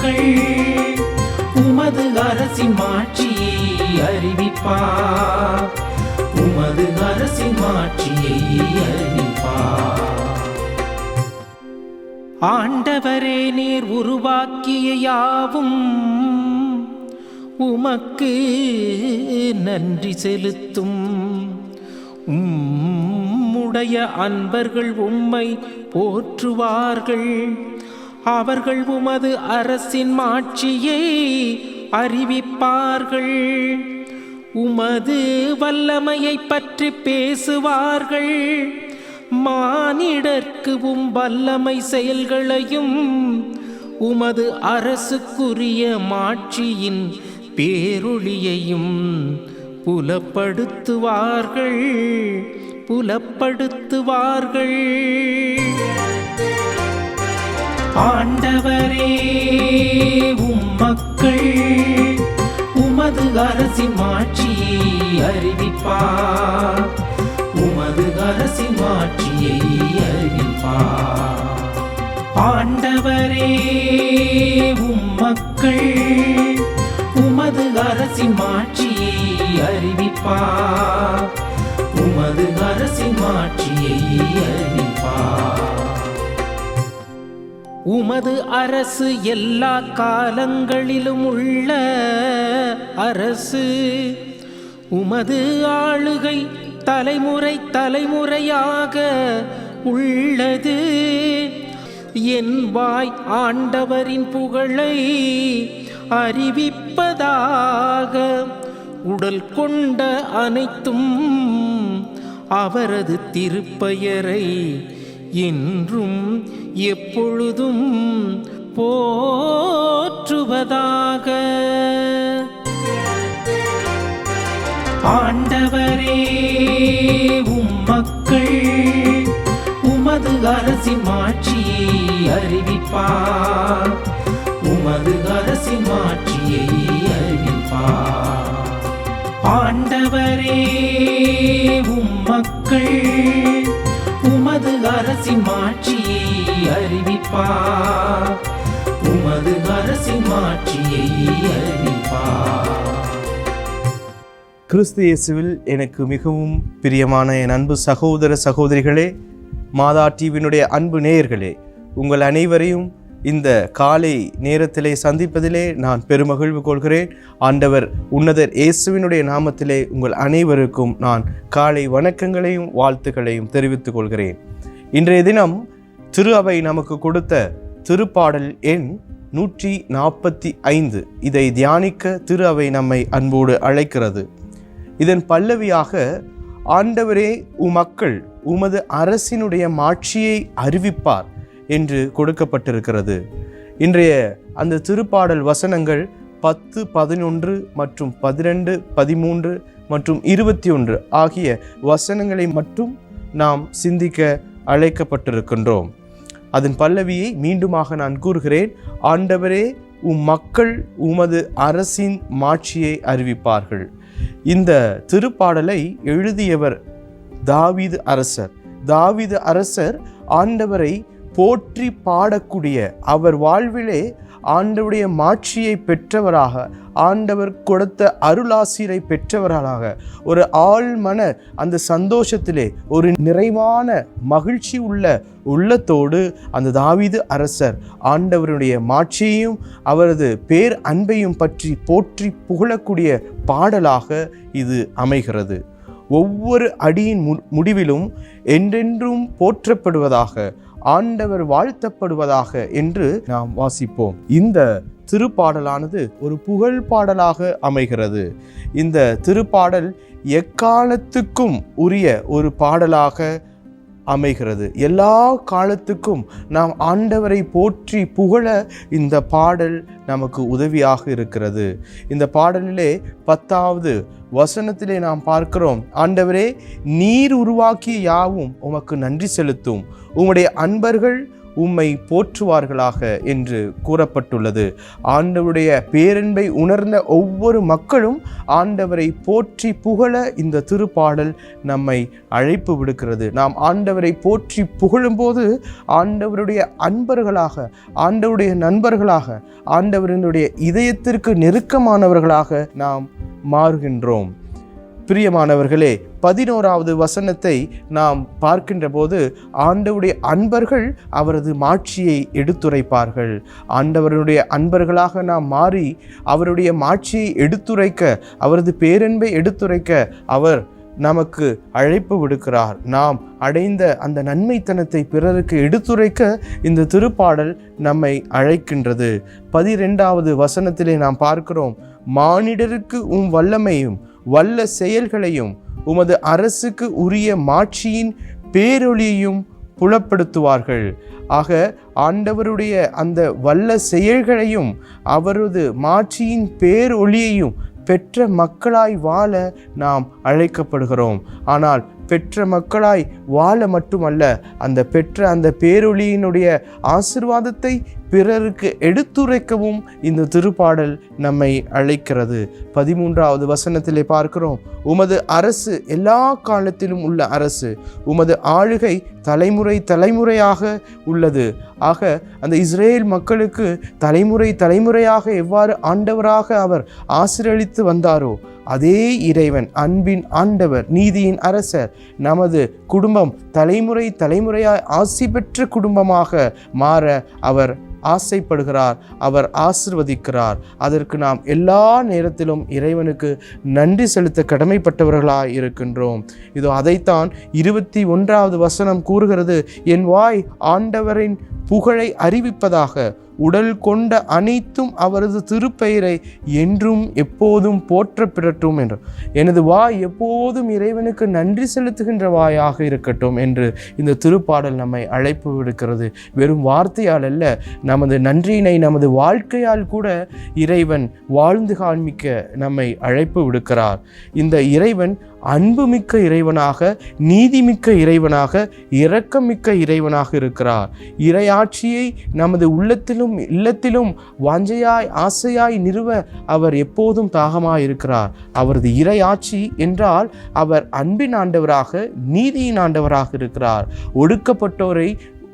மக்கள் உமது அரசின் மாட்சியை அறிவிப்பார். உமது அரசின் மாட்சியை அறிவிப்பார். ஆண்டவரே, நீர் உருவாக்கிய யாவும் உமக்கு நன்றி செலுத்தும். உம்முடைய அன்பர்கள் உம்மை போற்றுவார்கள். அவர்கள் உமது அரசின் மாட்சியை அறிவிப்பார்கள். உமது வல்லமையை பற்றி பேசுவார்கள். மானிடர்க்கு வல்லமை செயல்களையும் உமது அரசுக்குரிய மாட்சியின் பேரொளியையும் புலப்படுத்துவார்கள். ஆண்டவரே, மக்கள் உமது அரசின் மாட்சியை அறிவிப்பார். உமது அரசின் மாட்சியை அறிவிப்பார். ஆண்டவரே, மக்கள் உமது அரசின் மாட்சியை அறிவிப்பார். உமது அரசின் மாட்சியை அறிவிப்பார். உமது அரசு எல்லா காலங்களிலும் உள்ள அரசு. உமது ஆளுகை தலைமுறை தலைமுறையாக உள்ளது. என் வாய் ஆண்டவரின் புகழை அறிவிப்பதாக. உடல் கொண்ட அனைத்தும் அவரது திருப்பெயரை என்றும் எப்பொழுதும் போற்றுவதாக. ஆண்டவரே, மக்கள் உமது அரசின் மாட்சியை அறிவிப்பார். உமது அரசின் மாட்சியை அறிவிப்பார். ஆண்டவரே, மக்கள் உமது அரசின் மாட்சியை அறிவிப்பார். உமது அரசின் மாட்சியை அறிவிப்பார். கிறிஸ்து இயேசுவில் எனக்கு மிகவும் பிரியமான என் அன்பு சகோதர சகோதரிகளே, மாதா டிவியினுடைய அன்பு நேயர்களே, உங்கள் அனைவரையும் இந்த காலை நேரத்திலே சந்திப்பதிலே நான் பெருமகிழ்வு கொள்கிறேன். ஆண்டவர் உன்னதர் இயேசுவினுடைய நாமத்திலே உங்கள் அனைவருக்கும் நான் காலை வணக்கங்களையும் வாழ்த்துக்களையும் தெரிவித்துக் கொள்கிறேன். இன்றைய தினம் திரு அவை நமக்கு கொடுத்த திருப்பாடல் எண் 145. இதை தியானிக்க திரு அவை நம்மை அன்போடு அழைக்கிறது. இதன் பல்லவியாக, ஆண்டவரே, மக்கள் உமது அரசினுடைய மாட்சியை அறிவிப்பார் என்று கொடுக்கப்பட்டிருக்கிறது. இன்றைய அந்த திருப்பாடல் வசனங்கள் 10, 11 மற்றும் 12, 13 மற்றும் 21 ஆகிய வசனங்களை மட்டும் நாம் சிந்திக்க அழைக்கப்பட்டிருக்கின்றோம். அதன் பல்லவியை மீண்டுமாக நான் கூறுகிறேன். ஆண்டவரே, மக்கள் உமது அரசின் மாட்சியை அறிவிப்பார்கள். இந்த திருப்பாடலை எழுதியவர் தாவீது அரசர். தாவீது அரசர் ஆண்டவரை போற்றி பாடக்கூடிய, அவர் வாழ்விலே ஆண்டவருடைய மாட்சியை பெற்றவராக, ஆண்டவர் கொடுத்த அருளாசிரை பெற்றவராக, ஒரு ஆழ்மன அந்த சந்தோஷத்திலே ஒரு நிறைவான மகிழ்ச்சி உள்ள உள்ளத்தோடு அந்த தாவீது அரசர் ஆண்டவருடைய மாட்சியையும் அவரது பேர் அன்பையும் பற்றி போற்றி புகழக்கூடிய பாடலாக இது அமைகிறது. ஒவ்வொரு அடியின் முடிவிலும் என்றென்றும் போற்றப்படுவதாக, ஆண்டவர் வாழ்த்தப்படுவதாக என்று நாம் வாசிப்போம். இந்த திருப்பாடலானது ஒரு புகழ் பாடலாக அமைகிறது. இந்த திருப்பாடல் எக்காலத்துக்கும் உரிய ஒரு பாடலாக அமைகிறது. எல்லா காலத்துக்கும் நாம் ஆண்டவரை போற்றி புகழ இந்த பாடல் நமக்கு உதவியாக இருக்கிறது. இந்த பாடலிலே 10வது வசனத்திலே நாம் பார்க்கிறோம், ஆண்டவரே, நீர் உருவாக்கிய யாவும் உமக்கு நன்றி செலுத்தும். உம்முடைய அன்பர்கள் உம்மை போற்றுவார்களாக என்று கூறப்பட்டுள்ளது. ஆண்டவருடைய பேரன்பை உணர்ந்த ஒவ்வொரு மக்களும் ஆண்டவரை போற்றி புகழ இந்த திருப்பாடல் நம்மை அழைப்பு விடுக்கிறது. நாம் ஆண்டவரை போற்றி புகழும்போது ஆண்டவருடைய அன்பர்களாக, ஆண்டவருடைய நண்பர்களாக, ஆண்டவரினுடைய இதயத்திற்கு நெருக்கமானவர்களாக நாம் மாறுகின்றோம். பிரியமானவர்களே, 11வது வசனத்தை நாம் பார்க்கின்ற போது ஆண்டவருடைய அன்பர்கள் அவரது மாட்சியை எடுத்துரைப்பார்கள். ஆண்டவருடைய அன்பர்களாக நாம் மாறி அவருடைய மாட்சியை எடுத்துரைக்க, அவரது பேரன்பை எடுத்துரைக்க அவர் நமக்கு அழைப்பு விடுக்கிறார். நாம் அடைந்த அந்த நன்மைத்தனத்தை பிறருக்கு எடுத்துரைக்க இந்த திருப்பாடல் நம்மை அழைக்கின்றது. 12வது வசனத்திலே நாம் பார்க்கிறோம், மானிடருக்கு உம் வல்லமையும் வல்ல செயல்களையும் உமது அரசுக்கு உரிய மாட்சியின் பேரொளியையும் புலப்படுத்துவார்கள். ஆக ஆண்டவருடைய அந்த வல்ல செயல்களையும் அவரது மாட்சியின் பேரொளியையும் பெற்ற மக்களாய் வாழ நாம் அழைக்கப்படுகிறோம். ஆனால் பெற்ற மக்களாய் வாழ மட்டுமல்ல, அந்த பெற்ற அந்த பேரொளியினுடைய ஆசீர்வாதத்தை பிறருக்கு எடுத்துரைக்கவும் இந்த திருப்பாடல் நம்மை அழைக்கிறது. 13வது வசனத்திலே பார்க்கிறோம், உமது அரசு எல்லா காலத்திலும் உள்ள அரசு, உமது ஆளுகை தலைமுறை தலைமுறையாக உள்ளது. ஆக அந்த இஸ்ரேல் மக்களுக்கு தலைமுறை தலைமுறையாக எவ்வாறு ஆண்டவராக அவர் ஆசீர்வதித்து வந்தாரோ, அதே இறைவன், அன்பின் ஆண்டவர், நீதியின் அரசர், நமது குடும்பம் தலைமுறை தலைமுறையாய் ஆசி பெற்ற குடும்பமாக மாற அவர் ஆசைப்படுகிறார், அவர் ஆசிர்வதிக்கிறார். அதற்கு நாம் எல்லா நேரத்திலும் இறைவனுக்கு நன்றி செலுத்த கடமைப்பட்டவர்களாய் இருக்கின்றோம். இதோ அதைத்தான் 21வது வசனம் கூறுகிறது, என் வாய் ஆண்டவரின் புகழை அறிவிப்பதாக, உடல் கொண்ட அனைத்தும் அவரது திருப்பெயரை என்றும் எப்போதும் போற்ற பிறட்டும் என்று. எனது வாய் எப்போதும் இறைவனுக்கு நன்றி செலுத்துகின்ற வாயாக இருக்கட்டும் என்று இந்த திருப்பாடல் நம்மை அழைப்பு விடுக்கிறது. வெறும் வார்த்தையால் அல்ல, நமது நன்றியினை நமது வாழ்க்கையால் கூட இறைவன் வாழ்ந்து காண்பிக்க நம்மை அழைப்பு விடுக்கிறார். இந்த இறைவன் அன்புமிக்க இறைவனாக, நீதிமிக்க இறைவனாக, இரக்கமிக்க இறைவனாக இருக்கிறார். இறையாட்சியை நமது உள்ளத்திலும் இல்லத்திலும் வாஞ்சையாய் ஆசையாய் நிறுவ அவர் எப்போதும் தாகமாய் இருக்கிறார். அவரது இறையாட்சி என்றால் அவர் அன்பின் ஆண்டவராக, நீதியின் ஆண்டவராக இருக்கிறார்.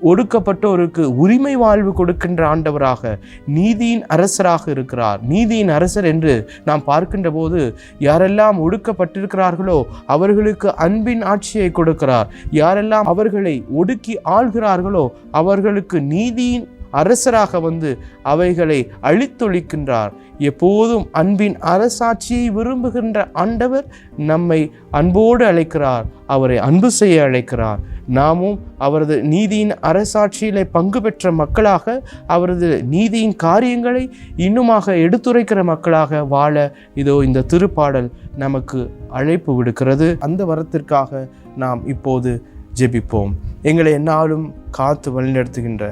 ஒடுக்கப்பட்டோருக்கு உரிமை வாழ்வு கொடுக்கின்ற ஆண்டவராக, நீதியின் அரசராக இருக்கிறார். நீதியின் அரசர் என்று நாம் பார்க்கின்ற போது யாரெல்லாம் ஒடுக்கப்பட்டிருக்கிறார்களோ அவர்களுக்கு அன்பின் ஆட்சியை கொடுக்கிறார். யாரெல்லாம் அவர்களை ஒடுக்கி ஆள்கிறார்களோ அவர்களுக்கு நீதியின் அரசராக வந்து அவைகளை அழித்தொழிக்கின்றார். எப்போதும் அன்பின் அரசாட்சியை விரும்புகின்ற ஆண்டவர் நம்மை அன்போடு அழைக்கிறார், அவரை அன்பு செய்ய அழைக்கிறார். நாமும் அவரது நீதியின் அரசாட்சியிலே பங்கு பெற்ற மக்களாக, அவரது நீதியின் காரியங்களை இன்னுமாக எடுத்துரைக்கிற மக்களாக வாழ இதோ இந்த திருப்பாடல் நமக்கு அழைப்பு விடுக்கிறது. அந்த வரத்திற்காக நாம் இப்போது ஜெபிப்போம். எங்களை எந்நாளும் காத்து வழிநடத்துகின்ற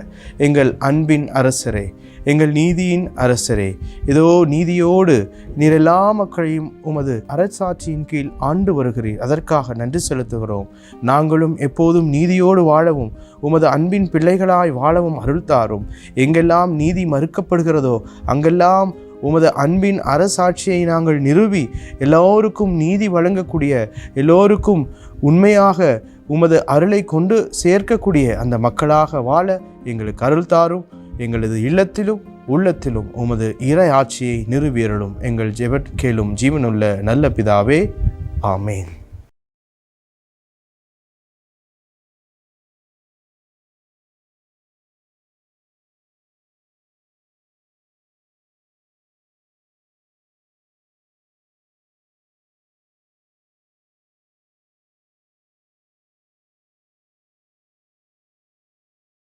எங்கள் அன்பின் அரசரே, எங்கள் நீதியின் அரசரே, இதோ நீதியோடு நீர் எல்லா மக்களையும் உமது அரசாட்சியின் கீழ் ஆண்டு வருகிறீர். அதற்காக நன்றி செலுத்துகிறோம். நாங்களும் எப்போதும் நீதியோடு வாழவும், உமது அன்பின் பிள்ளைகளாய் வாழவும் அருள் தாரும். எங்கெல்லாம் நீதி மறுக்கப்படுகிறதோ அங்கெல்லாம் உமது அன்பின் அரசாட்சியை நாங்கள் நிறுவி எல்லோருக்கும் நீதி வழங்கக்கூடிய, எல்லோருக்கும் உண்மையாக உமது அருளை கொண்டு சேர்க்கக்கூடிய அந்த மக்களாக வாழ எங்களுக்கு அருள் தாரும். எங்களது இல்லத்திலும் உள்ளத்திலும் உமது இறை ஆட்சியை நிறுவியருளும். எங்கள் ஜெபம் கேளும் ஜீவனுள்ள நல்ல பிதாவே, ஆமேன்.